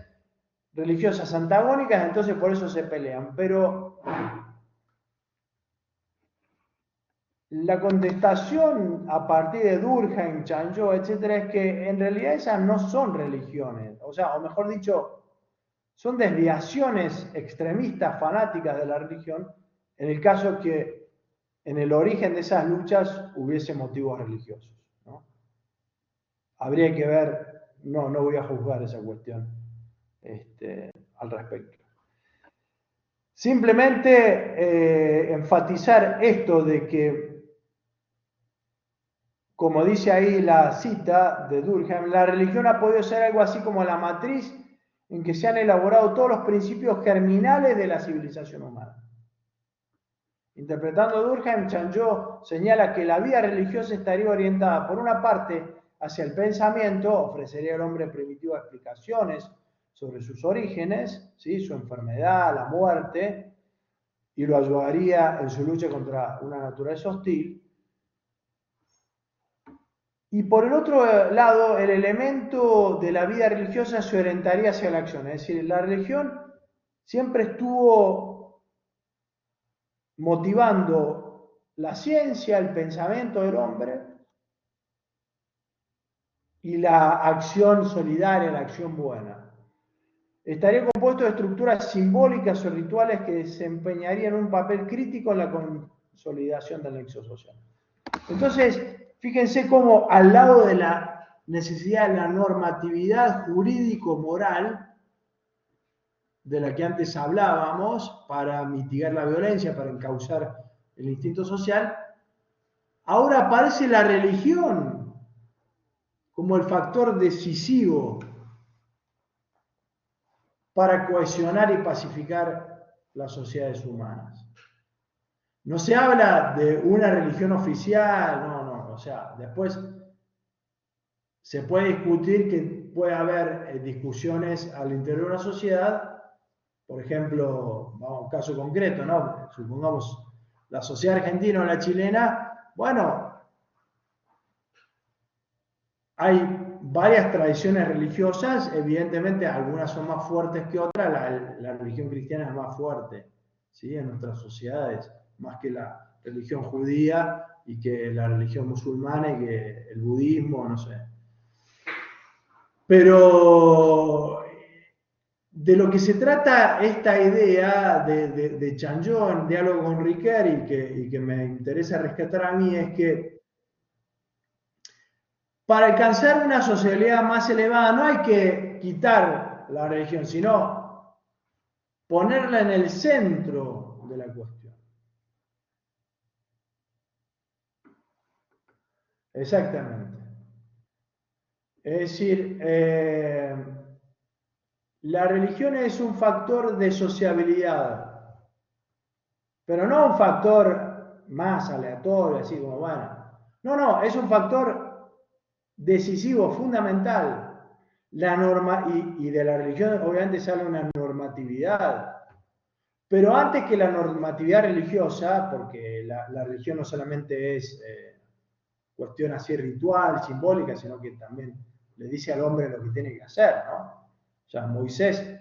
religiosas antagónicas, entonces por eso se pelean. Pero la contestación a partir de Durkheim, Chanjot, etcétera, es que en realidad esas no son religiones. O mejor dicho, son desviaciones extremistas, fanáticas de la religión, en el caso que en el origen de esas luchas hubiese motivos religiosos, ¿no? Habría que ver, no voy a juzgar esa cuestión al respecto. Simplemente enfatizar esto de que, como dice ahí la cita de Durkheim, la religión ha podido ser algo así como la matriz en que se han elaborado todos los principios germinales de la civilización humana. Interpretando a Durkheim, Chanjot señala que la vida religiosa estaría orientada, por una parte, hacia el pensamiento, ofrecería al hombre primitivo explicaciones sobre sus orígenes, ¿sí? Su enfermedad, la muerte, y lo ayudaría en su lucha contra una naturaleza hostil. Y por el otro lado, el elemento de la vida religiosa se orientaría hacia la acción, es decir, la religión siempre estuvo motivando la ciencia, el pensamiento del hombre y la acción solidaria, la acción buena. Estaría compuesto de estructuras simbólicas o rituales que desempeñarían un papel crítico en la consolidación del nexo social. Entonces, fíjense cómo al lado de la necesidad de la normatividad jurídico-moral, de la que antes hablábamos, para mitigar la violencia, para encauzar el instinto social, ahora aparece la religión como el factor decisivo para cohesionar y pacificar las sociedades humanas. No se habla de una religión oficial, no, o sea, después se puede discutir que puede haber discusiones al interior de una sociedad, por ejemplo, vamos a un caso concreto, ¿no? Supongamos la sociedad argentina o la chilena, bueno, hay varias tradiciones religiosas, evidentemente algunas son más fuertes que otras, la religión cristiana es más fuerte, ¿sí? En nuestras sociedades, más que la religión judía y que la religión musulmana y que el budismo, no sé. Pero de lo que se trata esta idea de Chanjó en diálogo con Riquet y que me interesa rescatar a mí es que para alcanzar una sociabilidad más elevada no hay que quitar la religión, sino ponerla en el centro de la cuestión. Exactamente. Es decir, la religión es un factor de sociabilidad, pero no un factor más aleatorio, así como, bueno. No, es un factor decisivo, fundamental. La norma, y de la religión obviamente sale una normatividad, pero antes que la normatividad religiosa, porque la religión no solamente es cuestión así ritual, simbólica, sino que también le dice al hombre lo que tiene que hacer, ¿no? O sea, Moisés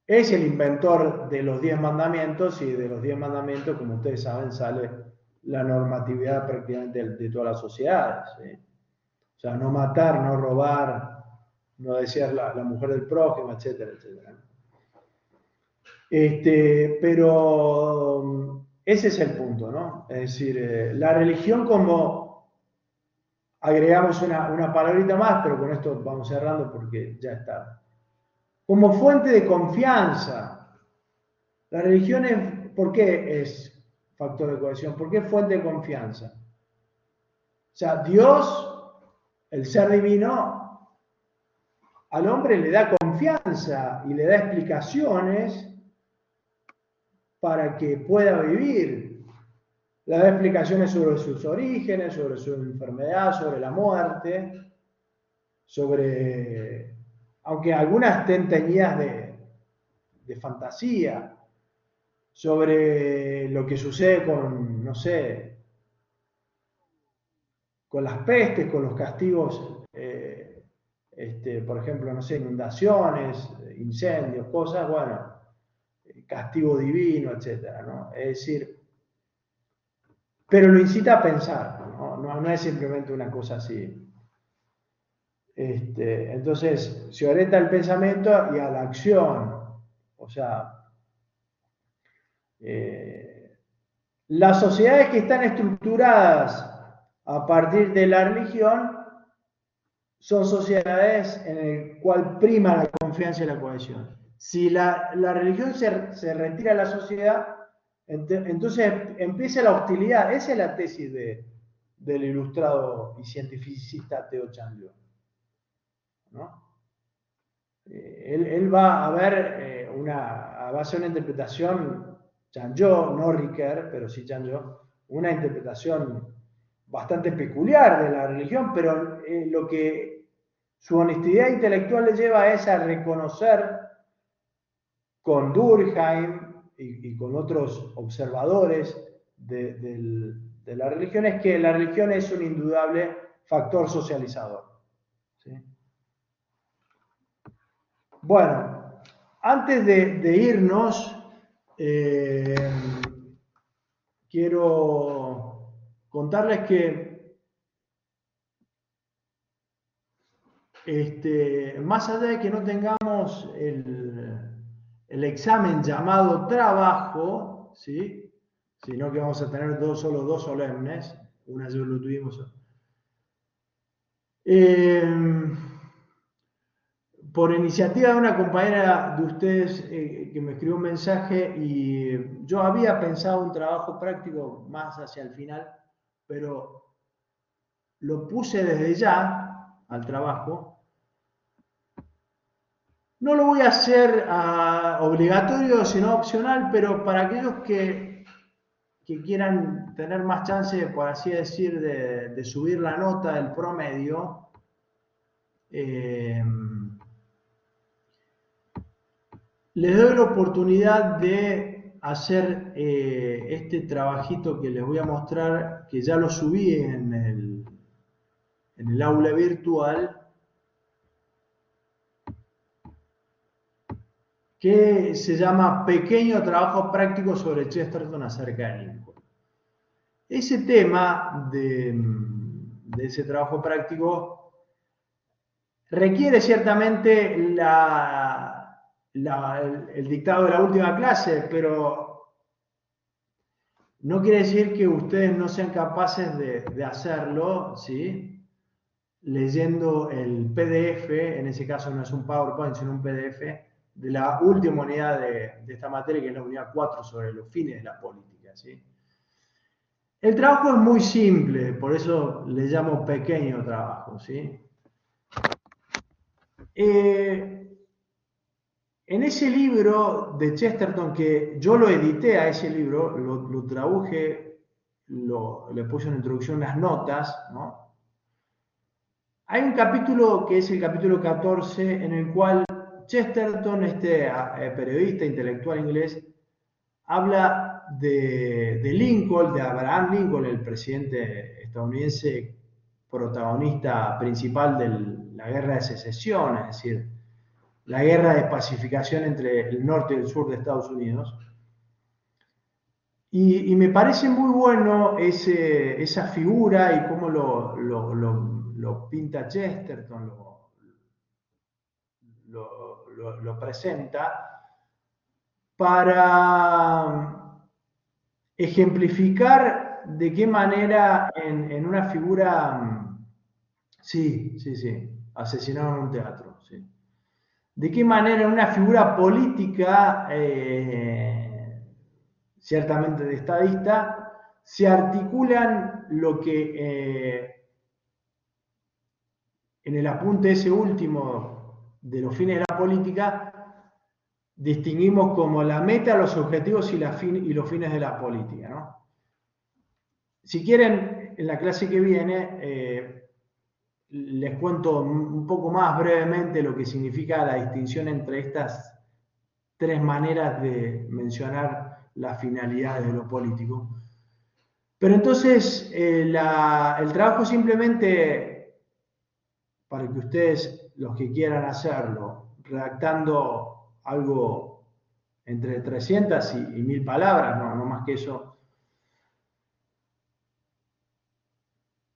es el inventor de los 10 mandamientos y de los 10 mandamientos, como ustedes saben, sale la normatividad prácticamente de todas las sociedades, ¿sí? O sea, no matar, no robar, no desear la mujer del prójimo, etcétera, etcétera. Pero ese es el punto, ¿no? Es decir, la religión como, agregamos una palabrita más, pero con esto vamos cerrando porque ya está. Como fuente de confianza. La religión es, ¿por qué es factor de cohesión? ¿Por qué es fuente de confianza? O sea, Dios, el ser divino, al hombre le da confianza y le da explicaciones para que pueda vivir. Le da explicaciones sobre sus orígenes, sobre su enfermedad, sobre la muerte, sobre, aunque algunas estén teñidas de fantasía, sobre lo que sucede con, no sé, con las pestes, con los castigos, por ejemplo, no sé, inundaciones, incendios, cosas, bueno, castigo divino, etcétera, ¿no? Es decir, pero lo incita a pensar, no es simplemente una cosa así. Entonces, se orienta al pensamiento y a la acción. O sea, las sociedades que están estructuradas a partir de la religión son sociedades en el cual prima la confianza y la cohesión. Si la religión se retira de la sociedad, entonces empieza la hostilidad. Esa es la tesis del ilustrado y cientificista Theo Chanjó, ¿no? Él va a ver va a hacer una interpretación, Chanjó, no Riquet, pero sí Chanjó, una interpretación bastante peculiar de la religión, pero lo que su honestidad intelectual le lleva es a reconocer con Durkheim y con otros observadores de la religión, es que la religión es un indudable factor socializador. ¿Sí? Bueno, antes de irnos, quiero contarles que más allá de que no tengamos el examen llamado trabajo, ¿sí? sino que vamos a tener solo dos solemnes. Una ya lo tuvimos. Por iniciativa de una compañera de ustedes que me escribió un mensaje, y yo había pensado un trabajo práctico más hacia el final, pero lo puse desde ya al trabajo. No lo voy a hacer obligatorio, sino opcional, pero para aquellos que quieran tener más chance, por así decir, de subir la nota del promedio, les doy la oportunidad de hacer este trabajito que les voy a mostrar, que ya lo subí en el aula virtual, que se llama Pequeño Trabajo Práctico sobre Chesterton acerca de Lincoln. Ese tema de ese trabajo práctico requiere ciertamente el dictado de la última clase, pero no quiere decir que ustedes no sean capaces de hacerlo, ¿sí? Leyendo el PDF, en ese caso no es un PowerPoint, sino un PDF, de la última unidad de esta materia, que es la unidad 4 sobre los fines de la política, ¿sí? El trabajo es muy simple, por eso le llamo pequeño trabajo, ¿sí? En ese libro de Chesterton, que yo lo edité a ese libro, lo traduje, le puse una introducción, las notas, ¿no? Hay un capítulo que es el capítulo 14, en el cual Chesterton, este periodista intelectual inglés, habla de Lincoln, de Abraham Lincoln, el presidente estadounidense protagonista principal de la guerra de secesión, es decir, la guerra de pacificación entre el norte y el sur de Estados Unidos. Y me parece muy bueno esa figura y cómo lo pinta Chesterton, lo presenta, para ejemplificar de qué manera en una figura, sí, asesinaron en un teatro, sí. De qué manera en una figura política, ciertamente de estadista, se articulan lo que en el apunte ese último de los fines de la política distinguimos como la meta, los objetivos y los fines de la política, ¿no? Si quieren, en la clase que viene les cuento un poco más brevemente lo que significa la distinción entre estas tres maneras de mencionar las finalidades de lo político. Pero entonces el trabajo simplemente, para que ustedes, los que quieran hacerlo, redactando algo entre 300 y 1000 palabras, no más que eso,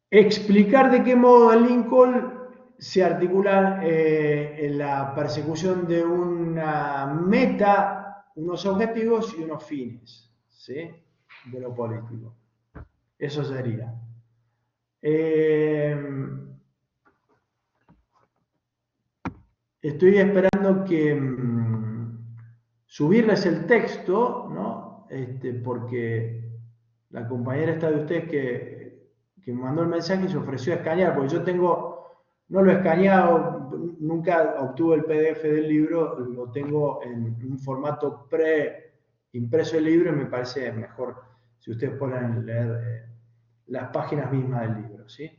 explicar de qué modo el Lincoln se articula en la persecución de una meta, unos objetivos y unos fines, ¿sí? De lo político. Eso sería. Estoy esperando que subirles el texto, ¿no? Porque la compañera esta de ustedes que me mandó el mensaje se ofreció a escanear, porque yo no lo he escaneado, nunca obtuve el PDF del libro, lo tengo en un formato impreso el libro, y me parece mejor si ustedes pueden leer las páginas mismas del libro, ¿sí?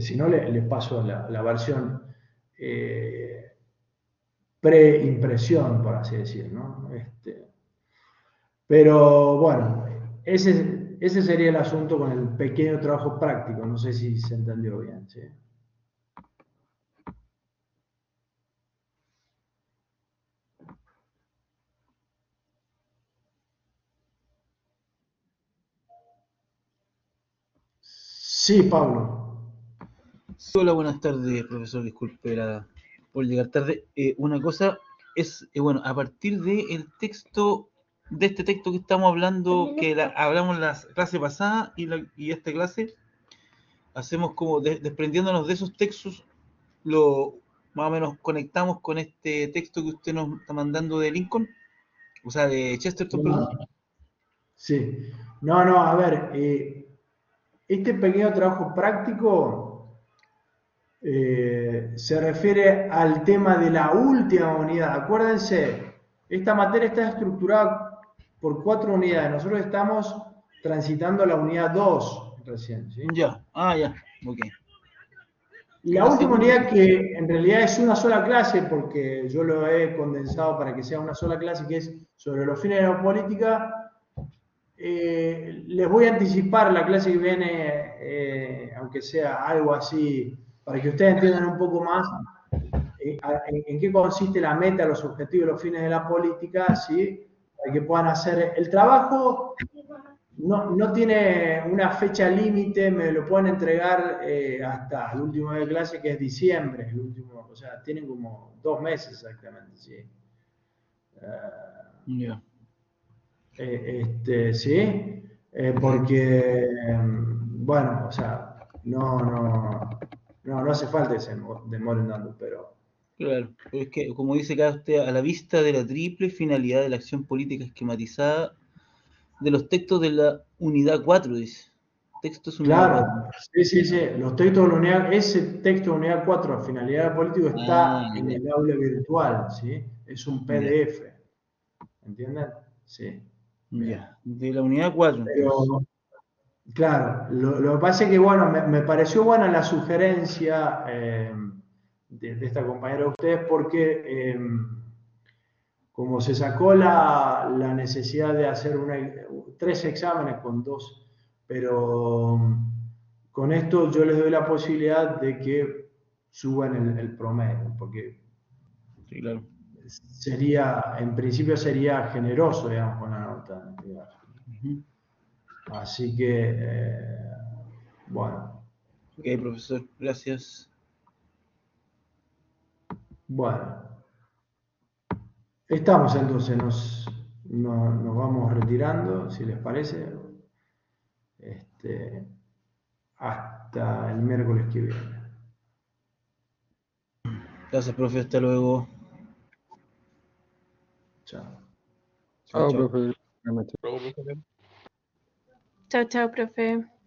Si no, le paso la versión preimpresión, por así decir, ¿no? Pero bueno, ese sería el asunto con el pequeño trabajo práctico. No sé si se entendió bien, ¿sí? Sí, Pablo. Sí, hola, buenas tardes, profesor. Disculpe por llegar tarde. Una cosa es, bueno, a partir del texto de este texto que estamos hablando, que hablamos la clase pasada y esta clase, hacemos como desprendiéndonos de esos textos, más o menos conectamos con este texto que usted nos está mandando de Lincoln, o sea, de Chesterton, perdón. Sí. No, no, a ver, este pequeño trabajo práctico se refiere al tema de la última unidad. Acuérdense, esta materia está estructurada por 4 unidades. Nosotros estamos transitando la unidad 2 recién, ¿sí? Ya, ya, ok. La última unidad, que en realidad es una sola clase, porque yo lo he condensado para que sea una sola clase, que es sobre los fines de la política. Les voy a anticipar la clase que viene, aunque sea algo así, para que ustedes entiendan un poco más en qué consiste la meta, los objetivos, los fines de la política, ¿sí? Para que puedan hacer el trabajo. No tiene una fecha límite, me lo pueden entregar hasta el último día de clase, que es diciembre, el último, o sea, tienen como 2 meses exactamente, ¿sí? Sí, porque, bueno, o sea, no hace falta que se demoren tanto, pero... Claro, pero es que, como dice acá usted, a la vista de la triple finalidad de la acción política esquematizada de los textos de la unidad 4, dice. Textos unidad Claro, 4. sí, los textos de la unidad, ese texto de unidad 4, finalidad política, está en Ya. el aula virtual, ¿sí? Es un PDF, ¿entienden? Sí. Bien. Ya, de la unidad 4. Pero, claro, lo que pasa es que, bueno, me pareció buena la sugerencia de esta compañera de ustedes, porque como se sacó la necesidad de hacer 3 exámenes con 2, pero con esto yo les doy la posibilidad de que suban el promedio, porque Sí, claro. en principio sería generoso, digamos, con la nota. Así que, bueno. Ok, profesor, gracias. Bueno. Estamos entonces, nos vamos retirando, si les parece, hasta el miércoles que viene. Gracias, profe, hasta luego. Chao. Chao, Chao. profe. Luego, profe. Chao, chao, profe.